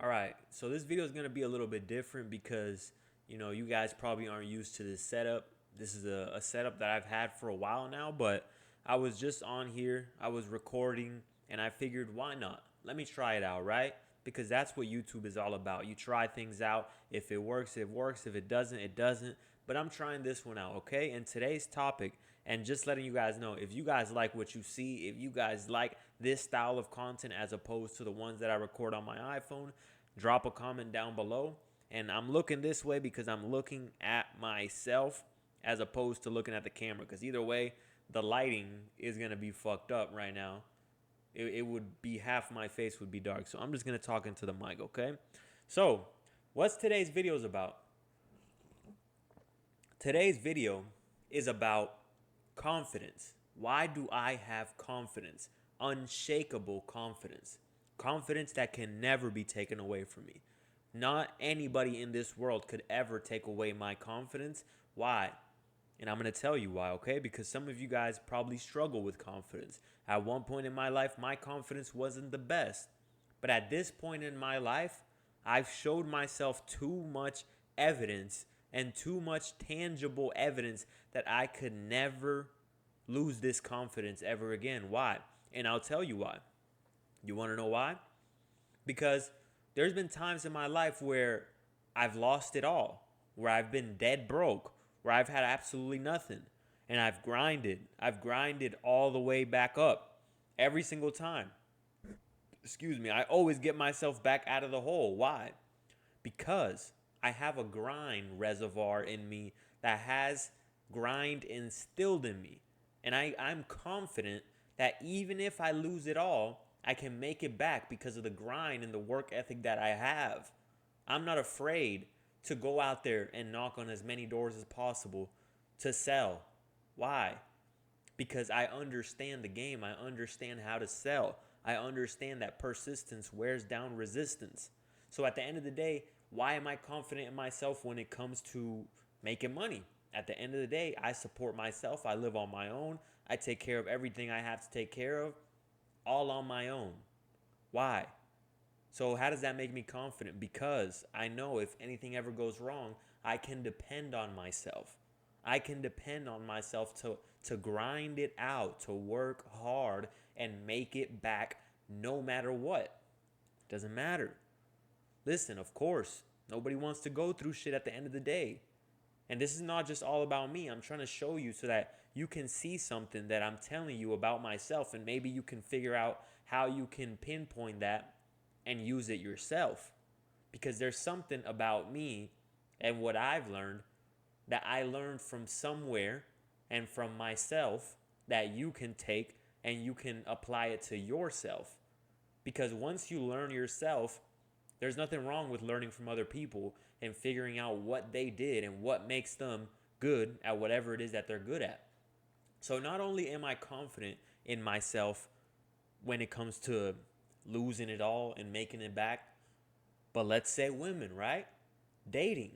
All right, so this video is going to be a little bit different because, you guys probably aren't used to this setup. This is a setup that I've had for a while now, but I was just on here, I was recording, and I figured, why not? Let me try it out, right? Because that's what YouTube is all about. You try things out. If it works, it works. If it doesn't, it doesn't. But I'm trying this one out, okay? And today's topic, and just letting you guys know, if you guys like what you see, if you guys like this style of content as opposed to the ones that I record on my iPhone, drop a comment down below. And I'm looking this way because I'm looking at myself as opposed to looking at the camera. Because either way, the lighting is going to be fucked up right now. It would be half my face would be dark. So I'm just going to talk into the mic, okay? So, what's today's video is about? Today's video is about confidence. Why do I have confidence? Unshakable confidence. Confidence that can never be taken away from me. Not anybody in this world could ever take away my confidence. Why? And I'm going to tell you why, okay? Because some of you guys probably struggle with confidence. At one point in my life, my confidence wasn't the best. But at this point in my life, I've showed myself too much evidence and too much tangible evidence that I could never lose this confidence ever again. Why? And I'll tell you why. You want to know why? Because there's been times in my life where I've lost it all, where I've been dead broke, where I've had absolutely nothing. And I've grinded. I've grinded all the way back up every single time. Excuse me. I always get myself back out of the hole. Why? Because I have a grind reservoir in me that has grind instilled in me. And I'm confident that even if I lose it all, I can make it back because of the grind and the work ethic that I have. I'm not afraid to go out there and knock on as many doors as possible to sell. Why? Because I understand the game. I understand how to sell. I understand that persistence wears down resistance. So at the end of the day, why am I confident in myself when it comes to making money? At the end of the day, I support myself. I live on my own. I take care of everything I have to take care of all on my own. Why? So how does that make me confident? Because I know if anything ever goes wrong, I can depend on myself. I can depend on myself to grind it out, to work hard and make it back no matter what. Doesn't matter. Listen, of course, nobody wants to go through shit at the end of the day. And this is not just all about me. I'm trying to show you so that you can see something that I'm telling you about myself, and maybe you can figure out how you can pinpoint that and use it yourself. Because there's something about me and what I've learned that I learned from somewhere and from myself that you can take and you can apply it to yourself. Because once you learn yourself, there's nothing wrong with learning from other people and figuring out what they did and what makes them good at whatever it is that they're good at. So not only am I confident in myself when it comes to losing it all and making it back, but let's say women, right? Dating.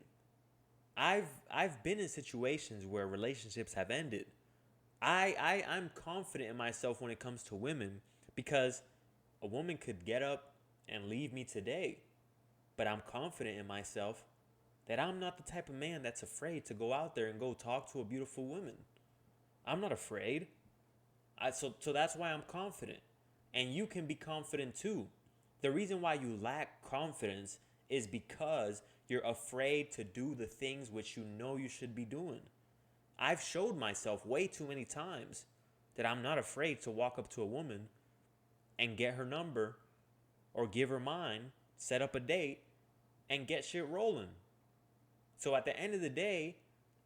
I've been in situations where relationships have ended. I'm confident in myself when it comes to women because a woman could get up and leave me today. But I'm confident in myself that I'm not the type of man that's afraid to go out there and go talk to a beautiful woman. I'm not afraid. So that's why I'm confident. And you can be confident too. The reason why you lack confidence is because you're afraid to do the things which you know you should be doing. I've showed myself way too many times that I'm not afraid to walk up to a woman and get her number or give her mine, set up a date, and get shit rolling. So at the end of the day,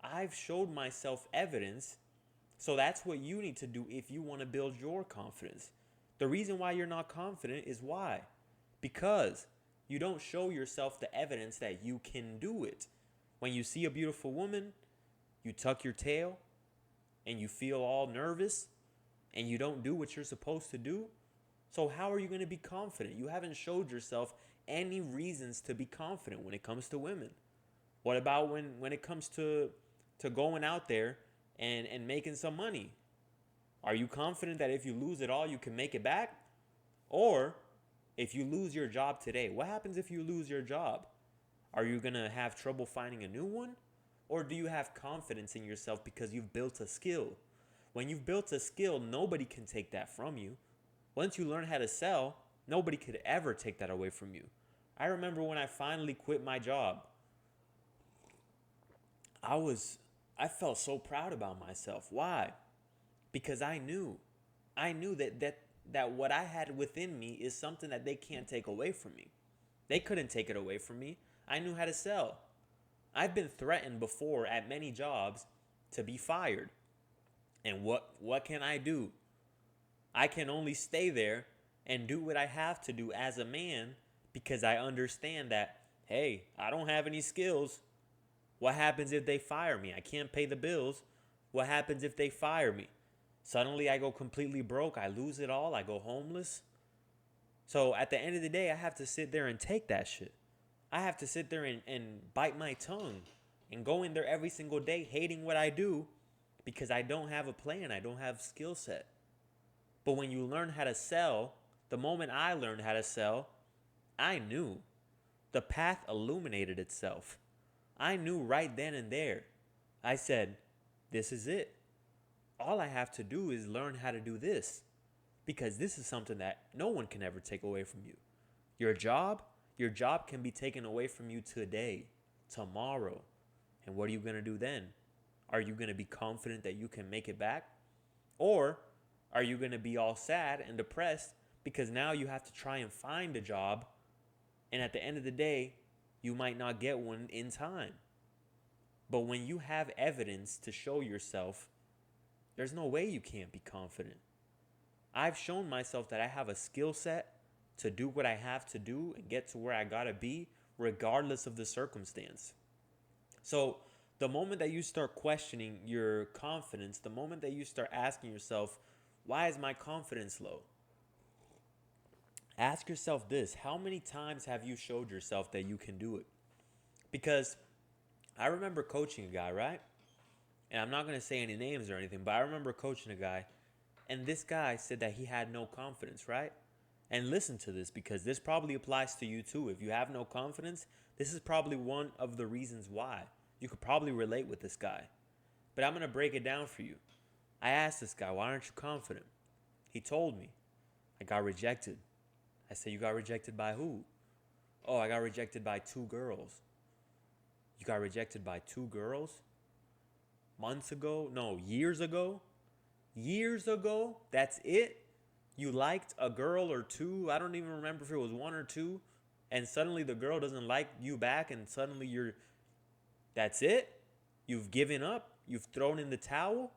I've showed myself evidence. So that's what you need to do if you want to build your confidence. The reason why you're not confident is why? Because you don't show yourself the evidence that you can do it. When you see a beautiful woman, you tuck your tail and you feel all nervous and you don't do what you're supposed to do. So how are you going to be confident? You haven't showed yourself any reasons to be confident when it comes to women. What about when it comes to going out there and making some money? Are you confident that if you lose it all, you can make it back? Or If you lose your job today, what happens if you lose your job? Are you going to have trouble finding a new one? Or do you have confidence in yourself because you've built a skill? When you've built a skill, nobody can take that from you. Once you learn how to sell, nobody could ever take that away from you. I remember when I finally quit my job, I felt so proud about myself. Why? Because I knew that what I had within me is something that they can't take away from me. They couldn't take it away from me. I knew how to sell. I've been threatened before at many jobs to be fired. And what can I do? I can only stay there and do what I have to do as a man because I understand that, hey, I don't have any skills. What happens if they fire me? I can't pay the bills. What happens if they fire me? Suddenly I go completely broke. I lose it all. I go homeless. So at the end of the day, I have to sit there and take that shit. I have to sit there and bite my tongue and go in there every single day hating what I do because I don't have a plan. I don't have skill set. But when you learn how to sell, the moment I learned how to sell, I knew. The path illuminated itself. I knew right then and there. I said, this is it. All I have to do is learn how to do this because this is something that no one can ever take away from you. Your job can be taken away from you today, tomorrow. And what are you going to do then? Are you going to be confident that you can make it back? Or are you going to be all sad and depressed because now you have to try and find a job, and at the end of the day, you might not get one in time? But when you have evidence to show yourself, there's no way you can't be confident. I've shown myself that I have a skill set to do what I have to do and get to where I gotta be, regardless of the circumstance. So the moment that you start questioning your confidence, the moment that you start asking yourself, why is my confidence low? Ask yourself this: how many times have you showed yourself that you can do it? Because I remember coaching a guy, right? And I'm not going to say any names or anything, but I remember coaching a guy, and this guy said that he had no confidence, right? And listen to this, because this probably applies to you too. If you have no confidence, this is probably one of the reasons why. You could probably relate with this guy. But I'm going to break it down for you. I asked this guy, why aren't you confident? He told me, I got rejected. I said, you got rejected by who? Oh, I got rejected by 2 girls. You got rejected by 2 girls? Months ago? No, years ago? Years ago? That's it? You liked a girl or 2? I don't even remember if it was 1 or 2. And suddenly the girl doesn't like you back, and suddenly that's it? You've given up? You've thrown in the towel?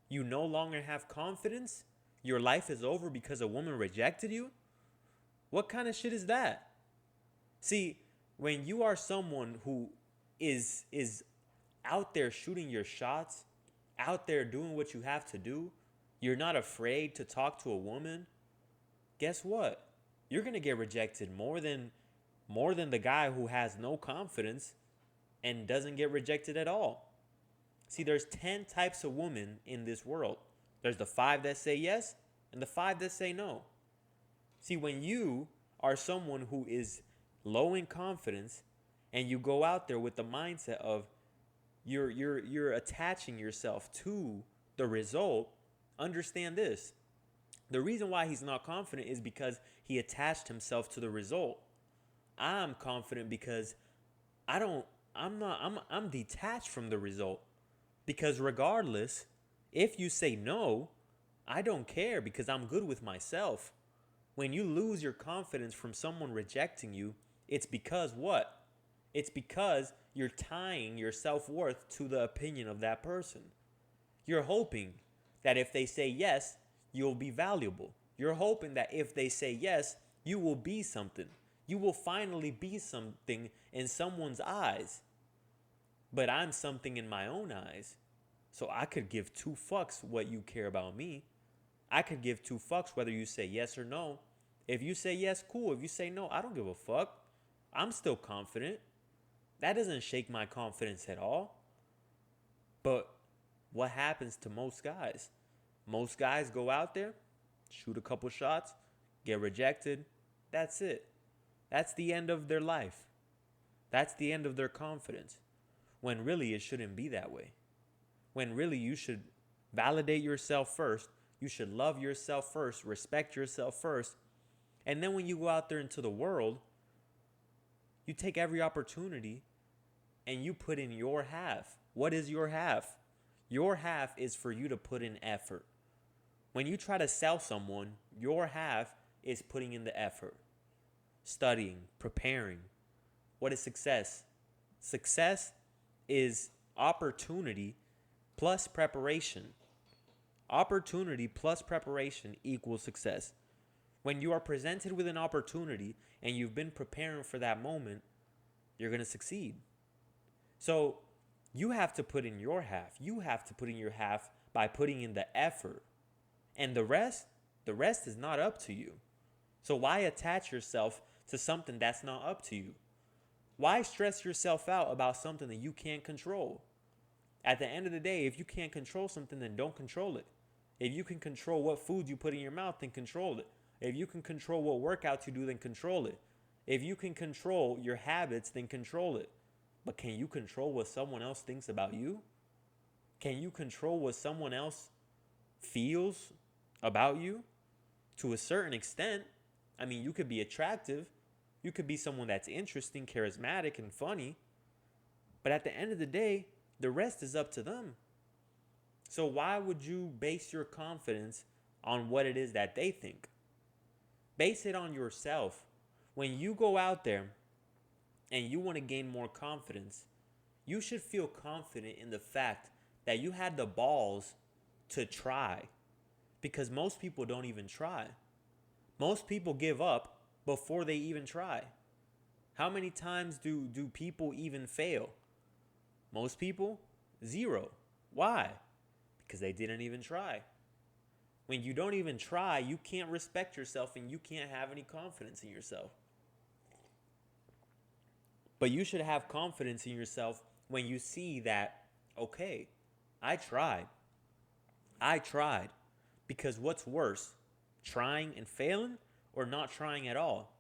You no longer have confidence? Your life is over because a woman rejected you? What kind of shit is that? See, when you are someone who is out there shooting your shots, out there doing what you have to do, you're not afraid to talk to a woman, guess what? You're going to get rejected more than the guy who has no confidence and doesn't get rejected at all. See, there's 10 types of women in this world. There's the 5 that say yes and the 5 that say no. See, when you are someone who is low in confidence and you go out there with the mindset of you're attaching yourself to the result, understand this. The reason why he's not confident is because he attached himself to the result. I'm confident because I'm detached from the result. Because regardless, if you say no, I don't care because I'm good with myself. When you lose your confidence from someone rejecting you, it's because what? It's because you're tying your self-worth to the opinion of that person. You're hoping that if they say yes, you'll be valuable. You're hoping that if they say yes, you will be something. You will finally be something in someone's eyes. But I'm something in my own eyes. So I could give 2 fucks what you care about me. I could give 2 fucks whether you say yes or no. If you say yes, cool. If you say no, I don't give a fuck. I'm still confident. That doesn't shake my confidence at all. But what happens to most guys? Most guys go out there, shoot a couple shots, get rejected. That's it. That's the end of their life. That's the end of their confidence. When really it shouldn't be that way. When really you should validate yourself first. You should love yourself first, respect yourself first. And then when you go out there into the world, you take every opportunity and you put in your half. What is your half? Your half is for you to put in effort. When you try to sell someone, your half is putting in the effort. Studying, preparing. What is success? Success is opportunity plus preparation. Opportunity plus preparation equals success. When you are presented with an opportunity and you've been preparing for that moment, you're going to succeed. So you have to put in your half. You have to put in your half by putting in the effort. And the rest is not up to you. So why attach yourself to something that's not up to you? Why stress yourself out about something that you can't control? At the end of the day, if you can't control something, then don't control it. If you can control what food you put in your mouth, then control it. If you can control what workouts you do, then control it. If you can control your habits, then control it. But can you control what someone else thinks about you? Can you control what someone else feels about you? To a certain extent. I mean, you could be attractive. You could be someone that's interesting, charismatic, and funny. But at the end of the day, the rest is up to them. So why would you base your confidence on what it is that they think? Base it on yourself. When you go out there and you want to gain more confidence, you should feel confident in the fact that you had the balls to try. Because most people don't even try. Most people give up before they even try. How many times do people even fail? Most people, 0. Why? Because they didn't even try. When you don't even try, you can't respect yourself and you can't have any confidence in yourself. But you should have confidence in yourself when you see that, okay, I tried. I tried. Because what's worse, trying and failing or not trying at all?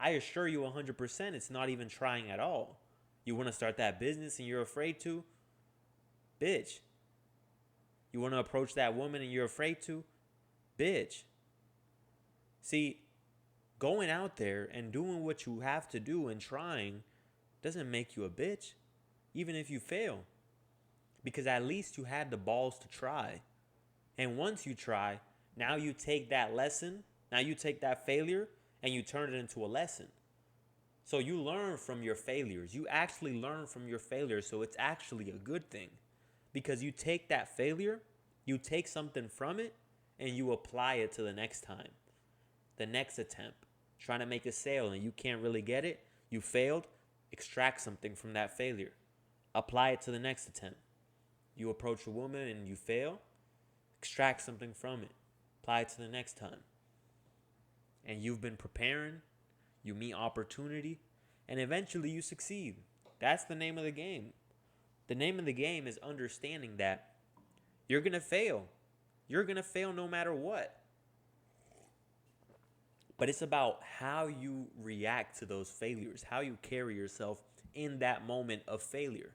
I assure you 100% it's not even trying at all. You want to start that business and you're afraid to? Bitch. You want to approach that woman and you're afraid to? Bitch. See, going out there and doing what you have to do and trying doesn't make you a bitch, even if you fail. Because at least you had the balls to try. And once you try, now you take that lesson, now you take that failure and you turn it into a lesson. So you learn from your failures. You actually learn from your failures. So it's actually a good thing. Because you take that failure, you take something from it, and you apply it to the next time. The next attempt. Trying to make a sale and you can't really get it. You failed. Extract something from that failure. Apply it to the next attempt. You approach a woman and you fail. Extract something from it. Apply it to the next time. And you've been preparing. You meet opportunity. And eventually you succeed. That's the name of the game. The name of the game is understanding that you're going to fail. You're going to fail no matter what. But it's about how you react to those failures, how you carry yourself in that moment of failure.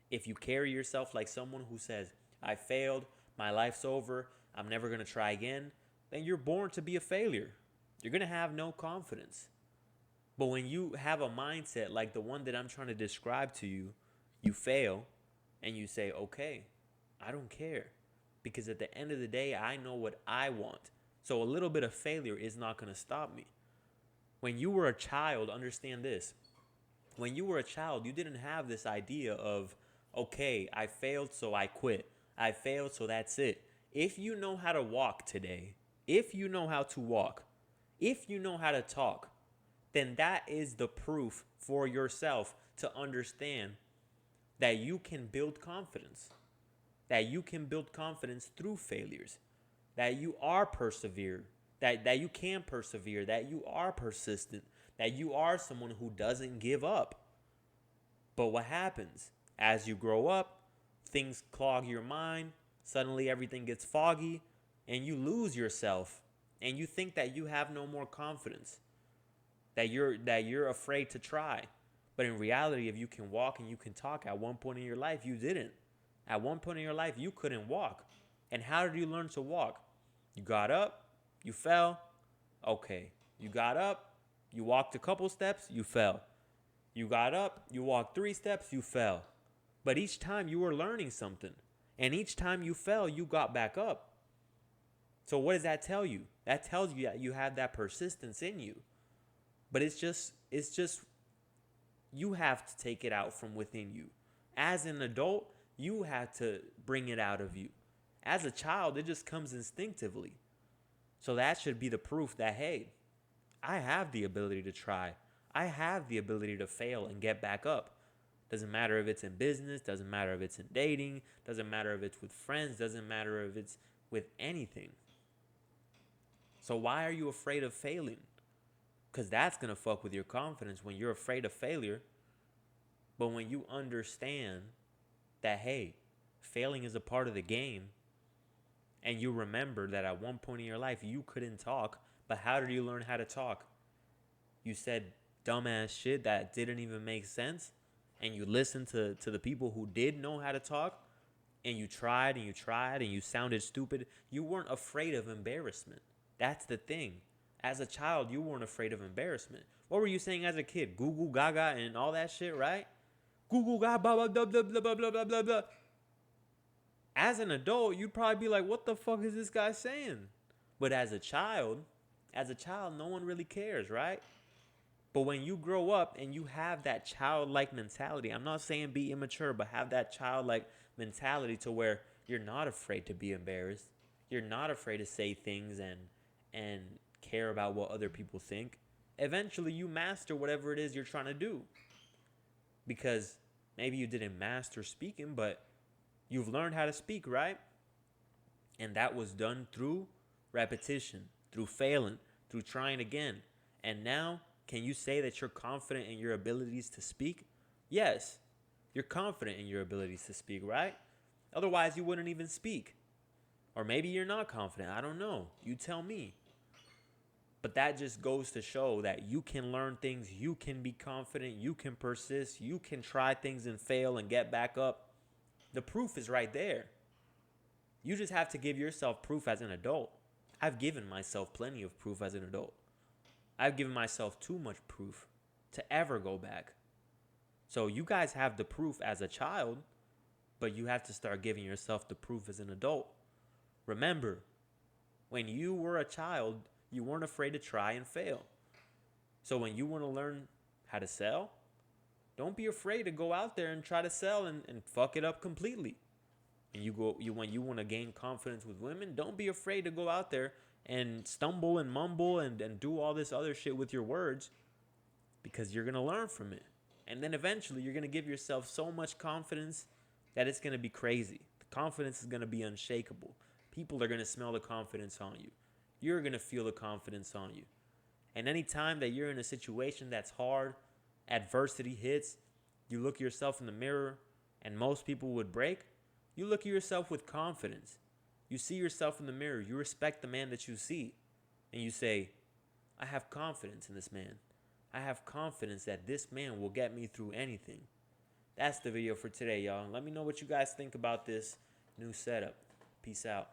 If you carry yourself like someone who says, I failed, my life's over, I'm never going to try again, then you're born to be a failure. You're going to have no confidence. But when you have a mindset like the one that I'm trying to describe to you, you fail and you say, okay, I don't care. Because at the end of the day, I know what I want. So a little bit of failure is not going to stop me. When you were a child, understand this. When you were a child, you didn't have this idea of, okay, I failed, so I quit. I failed, so that's it. If you know how to walk today, if you know how to walk, if you know how to talk, then that is the proof for yourself to understand that you can build confidence. That you can build confidence through failures. That you are persevere. That you can persevere. That you are persistent. That you are someone who doesn't give up. But what happens? As you grow up, things clog your mind. Suddenly everything gets foggy. And you lose yourself. And you think that you have no more confidence. that you're afraid to try. But in reality, if you can walk and you can talk, at one point in your life you didn't. At one point in your life you couldn't walk. And how did you learn to walk? You got up, you fell. Okay. You got up, you walked a couple steps, you fell. You got up, you walked 3 steps, you fell. But each time you were learning something. And each time you fell, you got back up. So what does that tell you? That tells you that you have that persistence in you. But it's just you have to take it out from within you. As an adult, you have to bring it out of you. As a child, it just comes instinctively. So that should be the proof that, hey, I have the ability to try. I have the ability to fail and get back up. Doesn't matter if it's in business, doesn't matter if it's in dating, doesn't matter if it's with friends, doesn't matter if it's with anything. So why are you afraid of failing? Because that's going to fuck with your confidence when you're afraid of failure. But when you understand that, hey, failing is a part of the game, and you remember that at one point in your life you couldn't talk, but how did you learn how to talk? You said dumbass shit that didn't even make sense, and you listened to the people who did know how to talk, and you tried and you tried and you sounded stupid. You weren't afraid of embarrassment. That's the thing. As a child, you weren't afraid of embarrassment. What were you saying as a kid? Goo goo gaga and all that shit, right? Goo goo gaga, blah, blah, blah, blah, blah, blah, blah, blah, blah. As an adult, you'd probably be like, what the fuck is this guy saying? But as a child, no one really cares, right? But when you grow up and you have that childlike mentality, I'm not saying be immature, but have that childlike mentality to where you're not afraid to be embarrassed. You're not afraid to say things and care about what other people think. Eventually, you master whatever it is you're trying to do. Because maybe you didn't master speaking, but you've learned how to speak, right? And that was done through repetition, through failing, through trying again. And now, can you say that you're confident in your abilities to speak? Yes, you're confident in your abilities to speak, right? Otherwise, you wouldn't even speak. Or maybe you're not confident. I don't know. You tell me. But that just goes to show that you can learn things, you can be confident, you can persist, you can try things and fail and get back up. The proof is right there. You just have to give yourself proof as an adult. I've given myself plenty of proof as an adult. I've given myself too much proof to ever go back. So you guys have the proof as a child, but you have to start giving yourself the proof as an adult. Remember, when you were a child, you weren't afraid to try and fail. So when you want to learn how to sell, don't be afraid to go out there and try to sell and fuck it up completely. And when you want to gain confidence with women, don't be afraid to go out there and stumble and mumble and do all this other shit with your words, because you're going to learn from it. And then eventually you're going to give yourself so much confidence that it's going to be crazy. The confidence is going to be unshakable. People are going to smell the confidence on you. You're going to feel the confidence on you. And anytime that you're in a situation that's hard, adversity hits, you look at yourself in the mirror, and most people would break, you look at yourself with confidence. You see yourself in the mirror. You respect the man that you see. And you say, I have confidence in this man. I have confidence that this man will get me through anything. That's the video for today, y'all. Let me know what you guys think about this new setup. Peace out.